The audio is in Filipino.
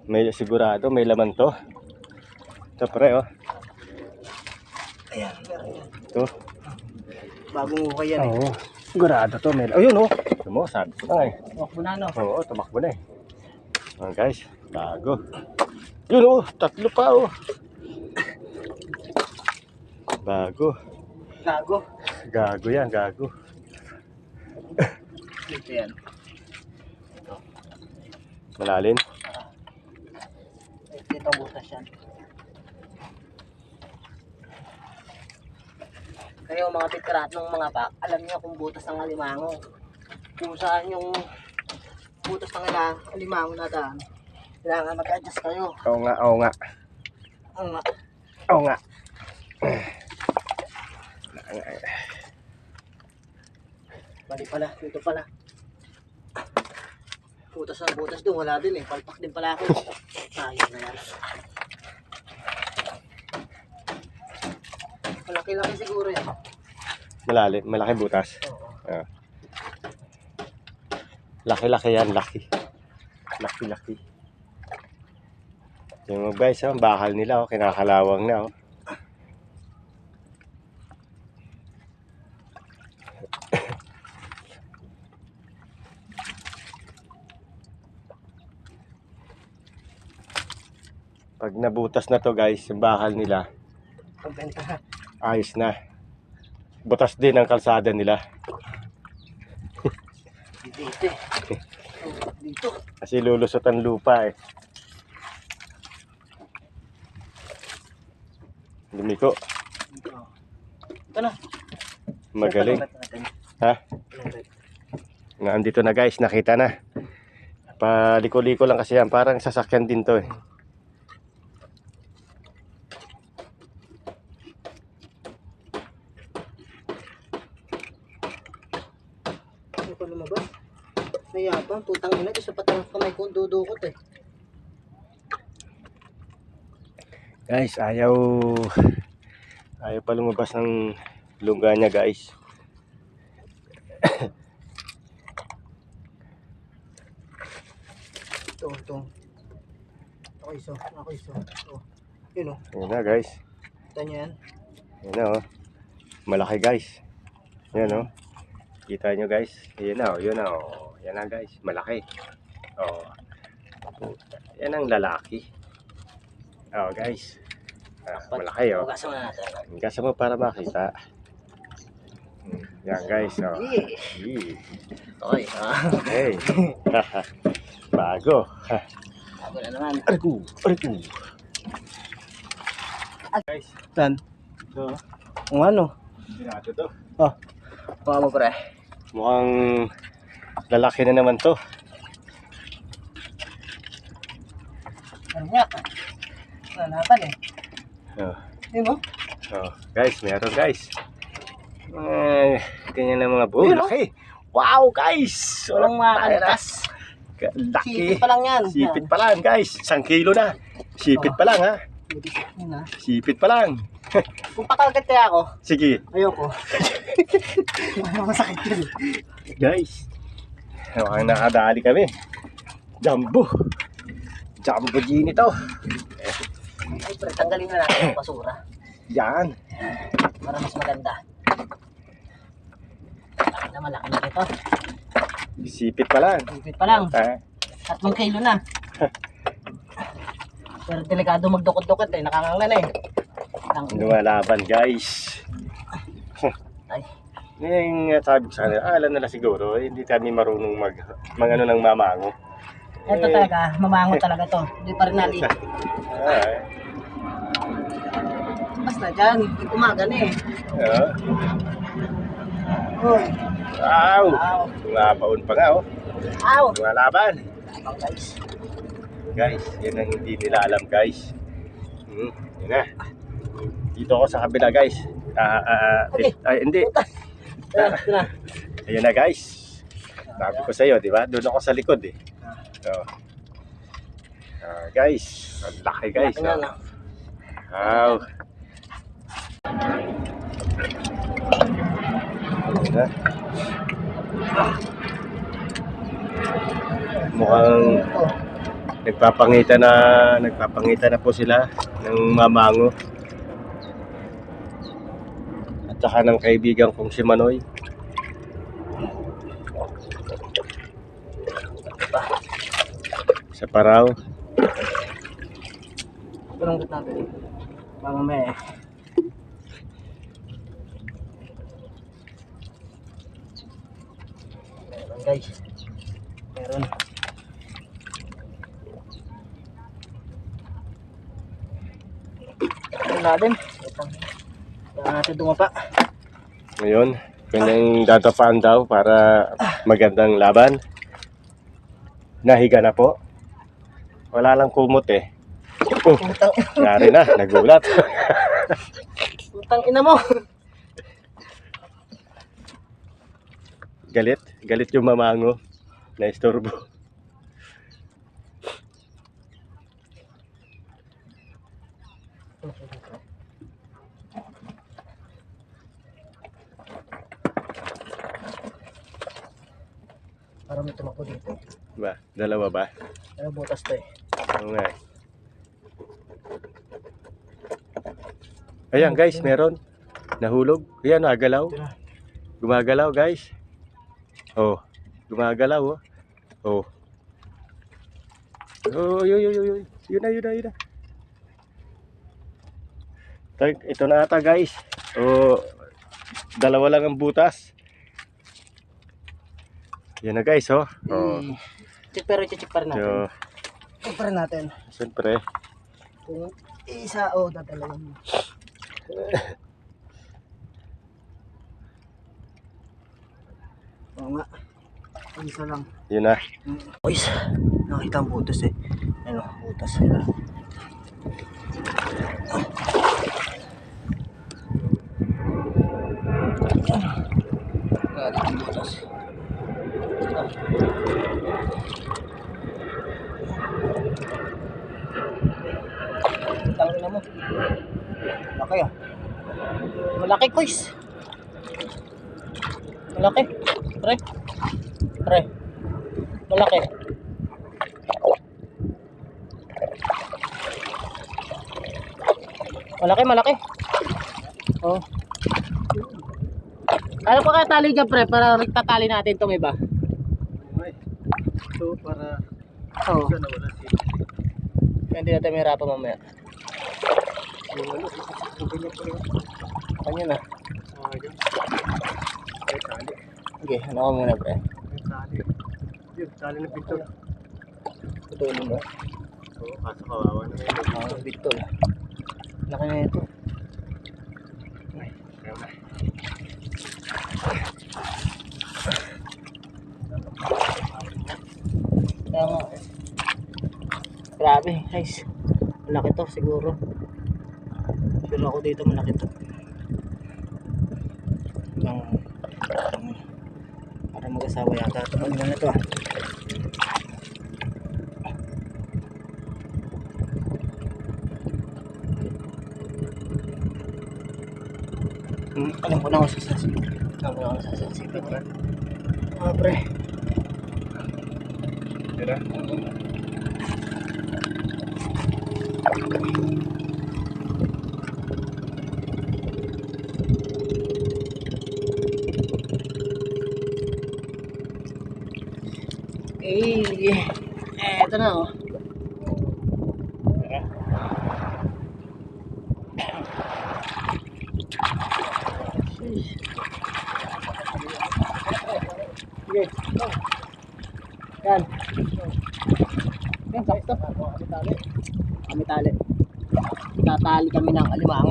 May sigurado, may laman to. Ito pre, oh. Ayan, meron yan. Ito. Bagong ukay yan eh. Oo. Sigurado to. May... Ayun, oh. Ito mo, sabi ko na eh. Tumakbo na, no? Oo, tumakbo na eh. Oh, guys, bago. Yun, oh. Tatlo pa, oh. Bago. Gago. Gago yan, gago. Dito yan. Malalim. Dito ang butas yan. Kayo mga pitrat ng mga pak, alam niyo kung butas ng alimango. Kung saan yung butas ng alimango na daan. Kailangan mag-adjust kayo. Oo nga, oo nga. Oo nga. Oo nga. Bali pala, dito pala. Butas ng butas doon, wala din eh. Palpak din pala ako. Ayun na yan. Malaki-laki siguro yan. Malalim, malaki butas. Oo. Laki-laki yan, laki. Laki-laki. Yung mga guys, oh, bakal nila, oh, kinakalawang na, oh. Pag nabutas na to guys, yung bakal nila, Pagbenta na. ayos na. Butas din ang kalsada nila. Dito eh. Dito. Kasi lulusot ang lupa eh. Lumiko. Dito. Ito na. Magaling. Ha? Nandito na guys, nakita na. Paliko-liko lang kasi yan. Parang sasakyan din to eh. Ano pa lumabas? Mayabang, putang ina. Sa patang kamay ko, dudukot eh. Guys, ayaw pa lumabas ng lungga niya guys. Ito. Ako iso. Ito. Yun o. Ayan na guys. Kita nyo yan. Ayan na oh. Malaki guys. Ayan oh. Kita nyo guys. Ayan na oh. Yun na oh. Ayan na guys. Malaki. Oh. Yan ang lalaki. Oh guys. Malaki oh. Hugasan na natin. Hugasan mo para makita. Yan guys oh. Okay. Hey. Bago. Bago na naman. Arigo. Guys. Tan. So, Kung ano? dito to. Oh. Baka mo pre. Mukhang lalaki na naman to. Ano nga? Nanatan eh. Oh. Yun mo? Oh, guys, meron guys. Ganyan na mga buo. Yun, oh. Laki. Wow, guys. Walang makakaltas. Laki. Sipit pa lang yan. Sipit pa lang, guys. 1 kilo na. Sipit pa lang, ha. Yun ha. Sipit pa lang. Kung pakagat kaya ako, Sige. ayoko. Masakit yun. Guys. Mukhang nakadali kami. Jumbo. Jumbo gini to. Ay pre, tanggalin na natin yung basura. Yan. Para mas maganda. Malaki na ito. Sipit pa lang. Sipit pa lang. Ha? 3 kilo na. Pero delikado magdukot-dukot eh. Nakanganga na eh. Lumalaban, guys. Ay. Yung sabi ko sa kanila, alam nila siguro, hindi kami marunong mag ano ng mamango. Ito talaga, mamango talaga to. Hindi pa rin nali. Ay. Basta dyan, umaga na eh. Oh. Uy. Wow! Wow. Tumabaon pa nga, oh. Ow! Lumalaban. Abang guys. Guys, yan ang hindi nila alam, guys. Yun na. Dito ako sa kabila, guys. Okay. Ay, hindi. Ito na. Ayun na, guys. Sabi ko sa iyo, di ba? Doon ako sa likod, eh. So, guys, ang laki, guys. Laki na, no? Wow. Diba? Mukhang nagpapangita na po sila ng mamango. At saka ng kaibigan kong si Manoy. Sa Paraw. Palungkot natin. Mamamaya. Meron guys. Meron. Meron natin. Kaya natin dumapa. Ngayon, kanyang dadapaan daw para magandang laban. Nahiga na po. Wala lang kumot eh. Utang, Yari na, nagulat. utang ina mo. Galit yung mamango na istorbo. Para may tumakbo dito. Ba, dalawa ba? Ano butas to eh. Oo nga. Ayan guys, meron. Nahulog. Ayan, nagalaw. Gumagalaw guys. Oh, gumagalaw oh. Oh. Oh, yun. Yun na. Ito na ata guys. Oh, dalawa lang ang butas. Yan na guys oh. Oh. Check pa rin natin. So, Check pa rin natin. siyempre. Kung isa o dadalawin mo. Oo nga. Isa lang. Yun na. Boys, nakita ang butas eh. Ano, butas sila. Nakita ang butas. Tangin na mo. Laki ah. Malaki guys. Malaki. Pre. Malaki. Malaki. Oh. Ano pa kaya tali dyan pre? Para tatali natin itong iba. So, para Oo. na wala si Kaya hindi natin mahirapan mamaya. yung ano, ganyan pa rin. Kanya na. Ayun. Ay, tali. Okay, ano ka muna pre? Ay, tali. Yun, tali na pito. Tutulong mo. Oo, kaso kawawa na ngayon. Ang bitol. Laki na ito. Ay, kaya na. Kaya nga. Grabe guys. Malaki to siguro. Sure ako dito malaki to. Para mag-asawa yata ito. Ano na ito ah. Alam ko na ako sasasipit. Ah, pre. Tira. Eto na oh. Tira. Sige. Yan. Yan, sakto. Kami tali. Tatali kami ng alimango.